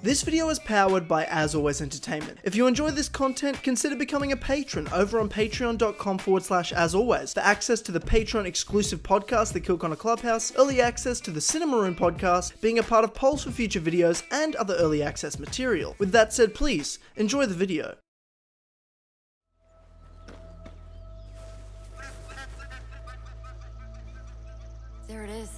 This video is powered by As Always Entertainment. If you enjoy this content, consider becoming a patron over on patreon.com/asalways for access to the Patreon exclusive podcast, The Kill Connor Clubhouse, early access to the Cinema Room podcast, being a part of polls for future videos, and other early access material. With that said, please enjoy the video. There it is.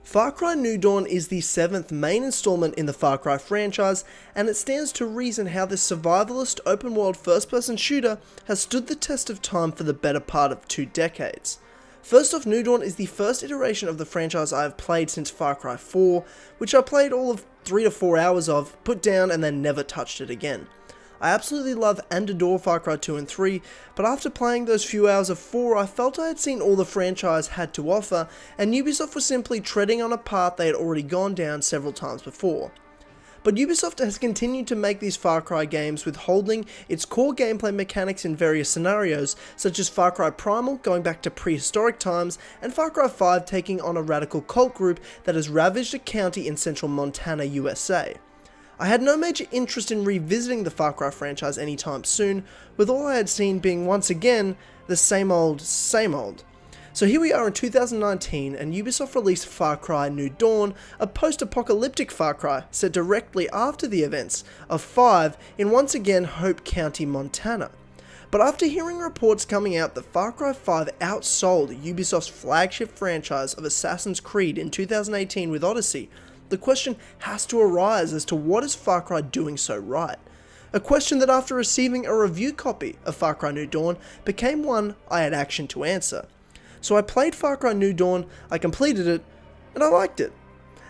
Far Cry New Dawn is the 7th main installment in the Far Cry franchise, and it stands to reason how this survivalist open-world first-person shooter has stood the test of time for the better part of 2 decades. First off, New Dawn is the first iteration of the franchise I have played since Far Cry 4, which I played all of 3 to 4 hours of, put down, and then never touched it again. I absolutely love and adore Far Cry 2 and 3, but after playing those few hours of 4, I felt I had seen all the franchise had to offer, and Ubisoft was simply treading on a path they had already gone down several times before. But Ubisoft has continued to make these Far Cry games with holding its core gameplay mechanics in various scenarios, such as Far Cry Primal going back to prehistoric times, and Far Cry 5 taking on a radical cult group that has ravaged a county in central Montana, USA. I had no major interest in revisiting the Far Cry franchise anytime soon, with all I had seen being once again the same old, same old. So here we are in 2019, and Ubisoft released Far Cry New Dawn, a post-apocalyptic Far Cry set directly after the events of 5 in once again Hope County, Montana. But after hearing reports coming out that Far Cry 5 outsold Ubisoft's flagship franchise of Assassin's Creed in 2018 with Odyssey, the question has to arise as to what is Far Cry doing so right? A question that after receiving a review copy of Far Cry New Dawn became one I had action to answer. So I played Far Cry New Dawn, I completed it, and I liked it.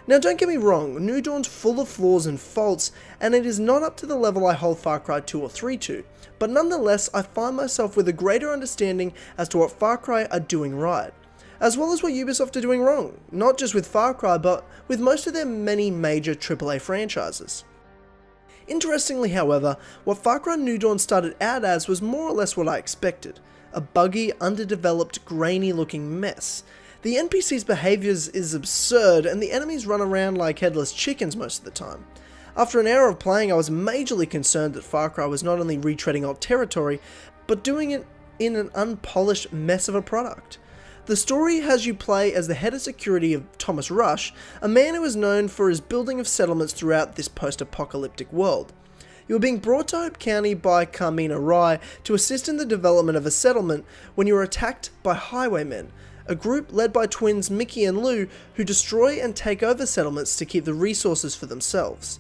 Now don't get me wrong, New Dawn's full of flaws and faults, and it is not up to the level I hold Far Cry 2 or 3 to, but nonetheless I find myself with a greater understanding as to what Far Cry are doing right, as well as what Ubisoft are doing wrong, not just with Far Cry, but with most of their many major AAA franchises. Interestingly, however, what Far Cry New Dawn started out as was more or less what I expected: a buggy, underdeveloped, grainy looking mess. The NPC's behaviours is absurd, and the enemies run around like headless chickens most of the time. After an hour of playing, I was majorly concerned that Far Cry was not only retreading old territory, but doing it in an unpolished mess of a product. The story has you play as the head of security of Thomas Rush, a man who is known for his building of settlements throughout this post-apocalyptic world. You are being brought to Hope County by Carmina Rye to assist in the development of a settlement when you are attacked by Highwaymen, a group led by twins Mickey and Lou who destroy and take over settlements to keep the resources for themselves.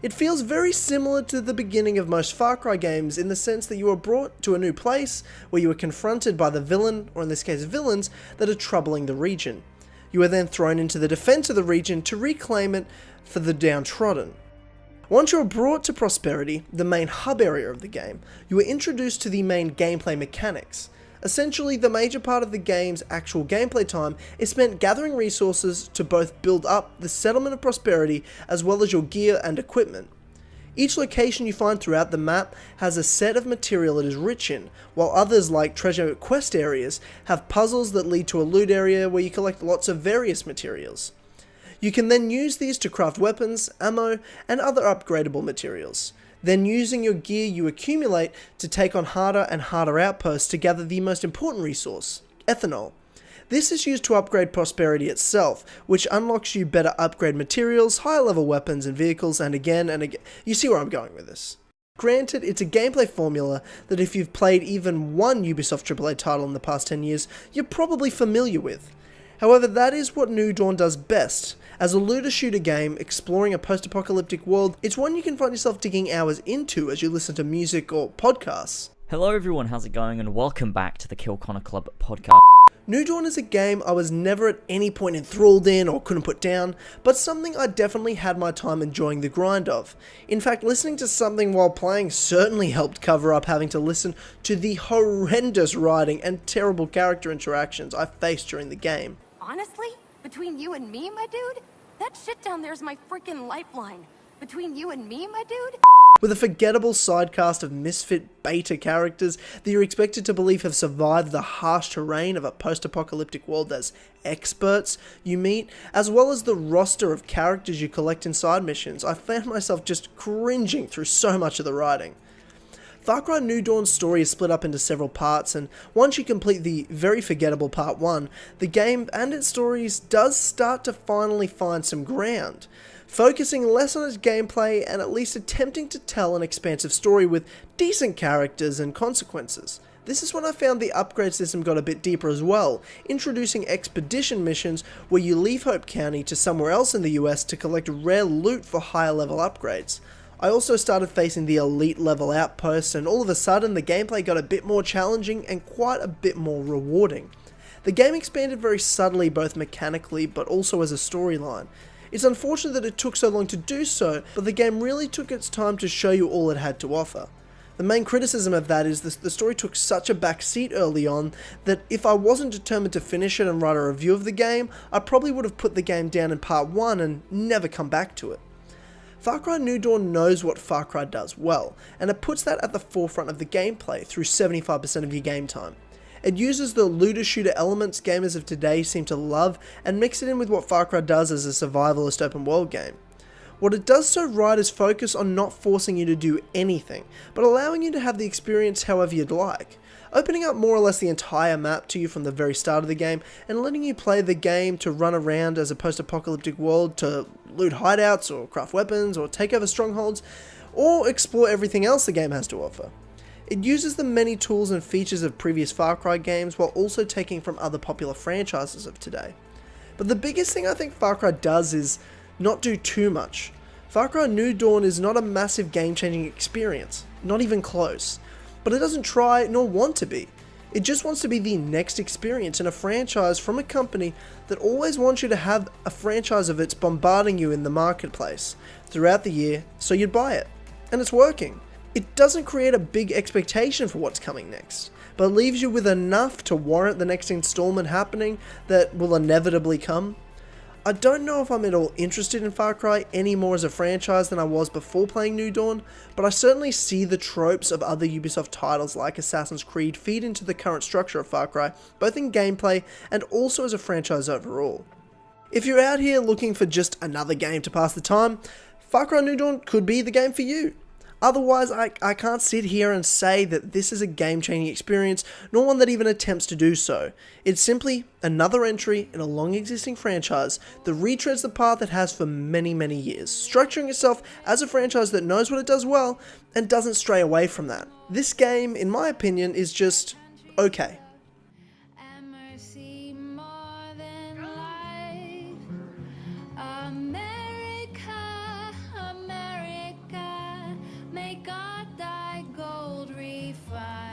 It feels very similar to the beginning of most Far Cry games in the sense that you are brought to a new place where you are confronted by the villain, or in this case villains, that are troubling the region. You are then thrown into the defense of the region to reclaim it for the downtrodden. Once you are brought to Prosperity, the main hub area of the game, you are introduced to the main gameplay mechanics. Essentially, the major part of the game's actual gameplay time is spent gathering resources to both build up the settlement of Prosperity as well as your gear and equipment. Each location you find throughout the map has a set of material it is rich in, while others, like treasure quest areas, have puzzles that lead to a loot area where you collect lots of various materials. You can then use these to craft weapons, ammo, and other upgradable materials. Then using your gear you accumulate to take on harder and harder outposts to gather the most important resource, ethanol. This is used to upgrade Prosperity itself, which unlocks you better upgrade materials, higher level weapons and vehicles, and again, you see where I'm going with this. Granted, it's a gameplay formula that if you've played even one Ubisoft AAA title in the past 10 years, you're probably familiar with. However, that is what New Dawn does best. As a looter-shooter game exploring a post-apocalyptic world, it's one you can find yourself digging hours into as you listen to music or podcasts. Hello everyone, how's it going, and welcome back to the Kill Connor Club podcast. New Dawn is a game I was never at any point enthralled in or couldn't put down, but something I definitely had my time enjoying the grind of. In fact, listening to something while playing certainly helped cover up having to listen to the horrendous writing and terrible character interactions I faced during the game. Honestly, between you and me, my dude, that shit down there is my freaking lifeline. Between you and me, my dude. with a forgettable sidecast of misfit beta characters that you're expected to believe have survived the harsh terrain of a post-apocalyptic world as experts you meet, as well as the roster of characters you collect in side missions. I found myself just cringing through so much of the writing. Far Cry New Dawn's story is split up into several parts, and once you complete the very forgettable Part 1, the game and its stories does start to finally find some ground, focusing less on its gameplay and at least attempting to tell an expansive story with decent characters and consequences. This is when I found the upgrade system got a bit deeper as well, introducing expedition missions where you leave Hope County to somewhere else in the US to collect rare loot for higher level upgrades. I also started facing the elite level outposts, and all of a sudden the gameplay got a bit more challenging and quite a bit more rewarding. The game expanded very subtly both mechanically but also as a storyline. It's unfortunate that it took so long to do so, but the game really took its time to show you all it had to offer. The main criticism of that is the story took such a backseat early on that if I wasn't determined to finish it and write a review of the game, I probably would have put the game down in Part 1 and never come back to it. Far Cry New Dawn knows what Far Cry does well, and it puts that at the forefront of the gameplay through 75% of your game time. It uses the looter shooter elements gamers of today seem to love and mix it in with what Far Cry does as a survivalist open world game. What it does so right is focus on not forcing you to do anything, but allowing you to have the experience however you'd like, opening up more or less the entire map to you from the very start of the game and letting you play the game to run around as a post-apocalyptic world to loot hideouts or craft weapons or take over strongholds or explore everything else the game has to offer. It uses the many tools and features of previous Far Cry games while also taking from other popular franchises of today. But the biggest thing I think Far Cry does is not do too much. Far Cry New Dawn is not a massive game-changing experience, not even close. But it doesn't try nor want to be. It just wants to be the next experience in a franchise from a company that always wants you to have a franchise of its bombarding you in the marketplace throughout the year so you'd buy it. And it's working. It doesn't create a big expectation for what's coming next, but leaves you with enough to warrant the next installment happening that will inevitably come. I don't know if I'm at all interested in Far Cry any more as a franchise than I was before playing New Dawn, but I certainly see the tropes of other Ubisoft titles like Assassin's Creed feed into the current structure of Far Cry, both in gameplay and also as a franchise overall. If you're out here looking for just another game to pass the time, Far Cry New Dawn could be the game for you. Otherwise, I can't sit here and say that this is a game-changing experience, nor one that even attempts to do so. It's simply another entry in a long-existing franchise that retreads the path it has for many, many years, structuring itself as a franchise that knows what it does well and doesn't stray away from that. This game, in my opinion, is just okay. May God thy gold refine.